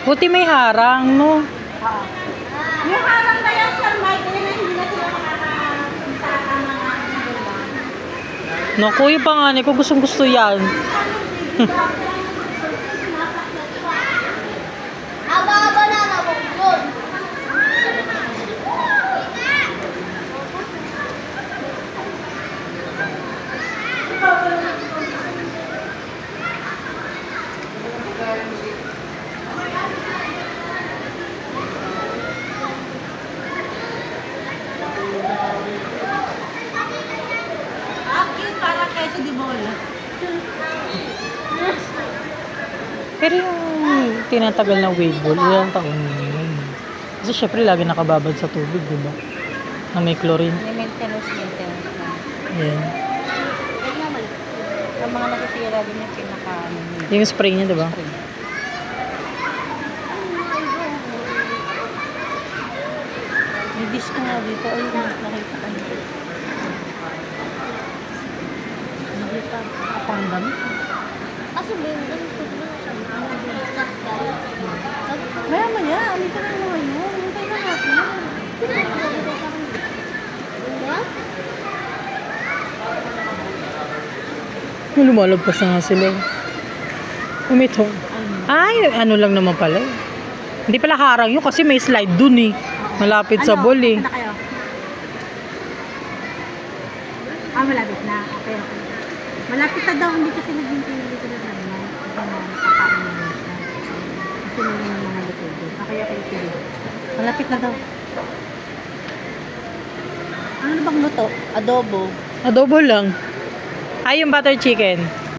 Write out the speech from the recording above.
Buti may harang, no? Oo. Yung harang na yan, Sir Mike, na hindi na sila makakapunta ng mga Naku, yung panganay ko gustong gusto yan. Aba-aba na nabukod. Para keso di bola. Pero yung tinatagal na wave ball, ilang taon yun. Kasi syempre lagi nakababad sa tubig, di ba? Na may chlorine. May maintenance na. Yan. Ang mga nasisira din yung pinaka... Yung spray niya, di ba? May disc nga dito. Ay, nakita ka nito. Hindi pa. Kapandam. Kaso ba yung ganito na? Maya-maya. Alita na naman yun. Hintay na natin. Lumalagpas na nga sila. Umito. Ay, ano lang naman pala. Hindi pala harang yun kasi may slide dun eh. Malapit sa ball eh. Ano kayo? Malapit na. Okay. Malapit na daw. Hindi kasi naghintay dito na naman. Hindi na nakakain na siya. Kasi may mga luto doon. Kaya kayo. Malapit na daw. Ano bang luto? Adobo. Adobo lang. Ay, yung butter chicken.